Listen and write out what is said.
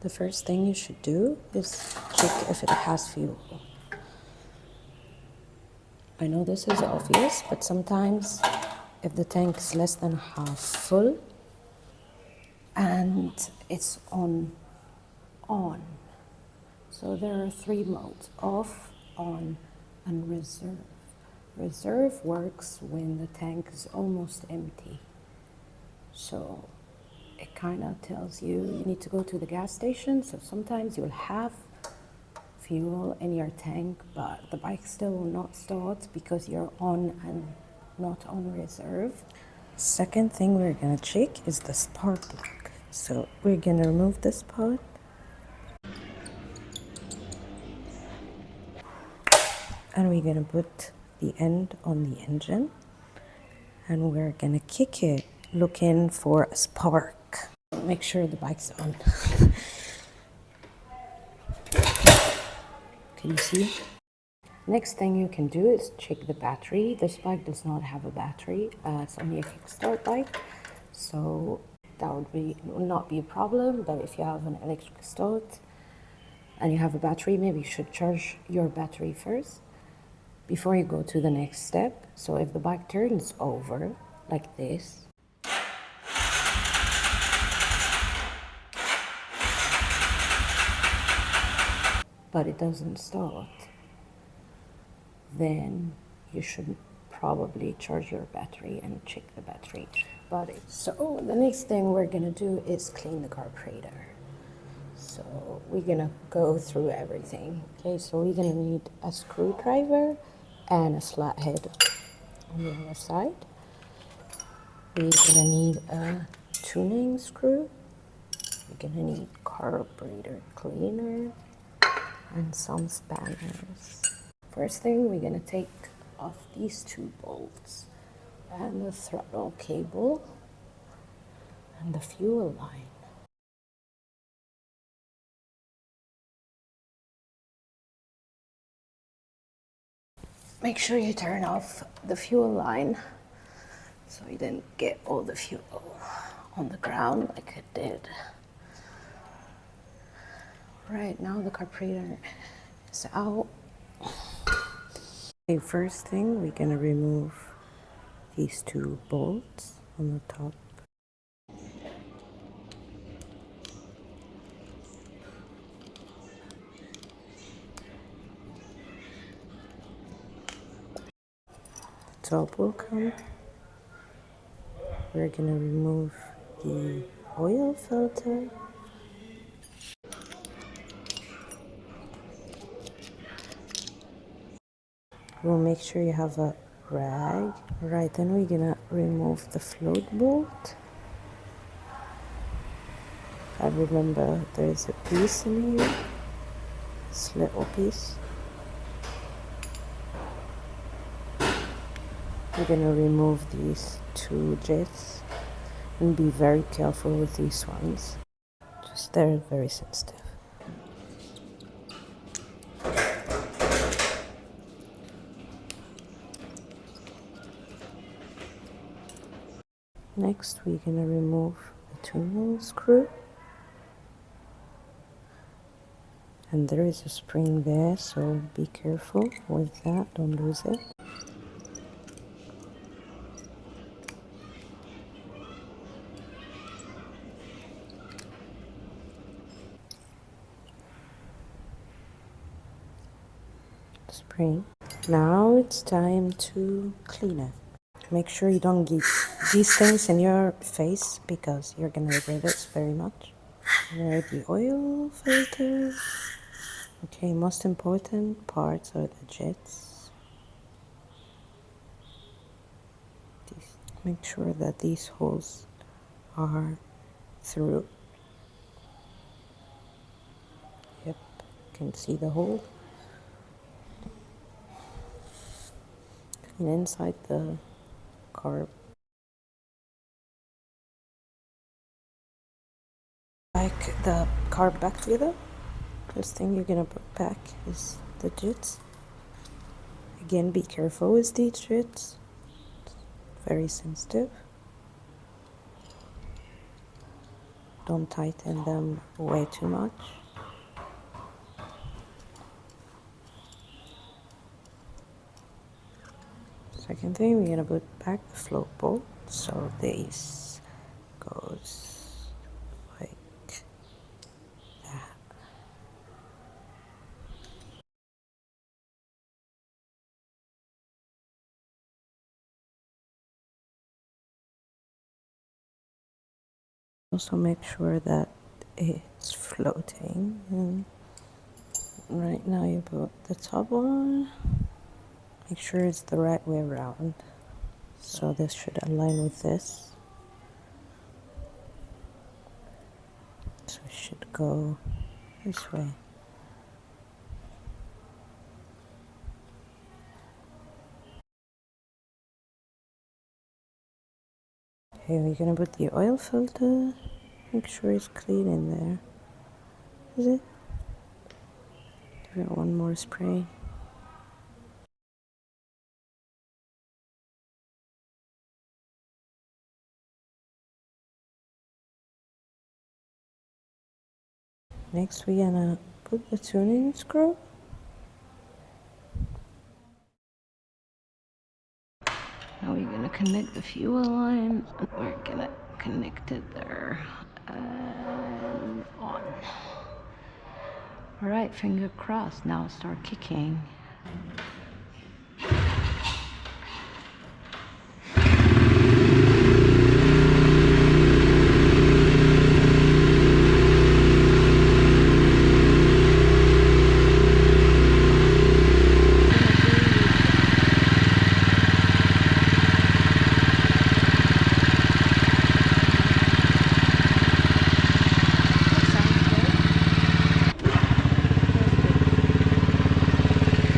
The first thing you should do is check if it has fuel. I know this is obvious, but sometimes if the tank is less than half full and it's on, so there are 3 modes: off, on, and reserve. Reserve works when the tank is almost empty. So it kind of tells you need to go to the gas station. So sometimes you'll have fuel in your tank, but the bike still will not start because you're on and not on reserve. Second thing we're gonna check is the spark plug. So we're gonna remove this part. And we're gonna put the end on the engine. And we're gonna kick it, looking for a spark. Make sure the bike's on. Can you see? Next thing you can do is check the battery. This bike does not have a battery. It's only a kickstart bike, so that would not be a problem. But if you have an electric start and you have a battery, maybe you should charge your battery first before you go to the next step. So if the bike turns over like this, but it doesn't start, then you should probably charge your battery and check the battery. But so the next thing we're gonna do is clean the carburetor. So we're gonna go through everything. Okay, so we're gonna need a screwdriver and a flathead on the other side. We're gonna need a tuning screw. We're gonna need carburetor cleaner and some spanners. First thing, we're gonna take off these 2 bolts and the throttle cable and the fuel line. Make sure you turn off the fuel line so you didn't get all the fuel on the ground like it did. Right, now the carburetor is out. Okay, first thing, we're gonna remove these 2 bolts on the top. The top will come. We're gonna remove the oil filter. We'll make sure you have a rag. Right, then we're gonna remove the float bolt. I remember there's a piece in here, this little piece. We're gonna remove these 2 jets and be very careful with these ones. Just they're very sensitive. Next, we're gonna remove the tuning screw. And there is a spring there, so be careful with that, don't lose it. Spring. Now it's time to clean it. Make sure you don't get these things in your face because you're gonna regret it very much. There the oil filter. Okay, most important parts are the jets. Make sure that these holes are through. Yep, you can see the hole. And inside the carb. Like the carb back together. First thing you're gonna put back is the jets. Again, be careful with these jets. It's very sensitive. don't tighten them way too much. Second thing, we're gonna put back the float bolt, so this goes like that. Also make sure that it's floating, and right now you put the top one. Make sure it's the right way around. So this should align with this. So it should go this way. Okay, we're gonna put the oil filter. Make sure it's clean in there. Is it? Give it one more spray. Next we're gonna put the tuning screw. Now we're gonna connect the fuel line, and we're gonna connect it there and on. All right, finger crossed. Now start kicking.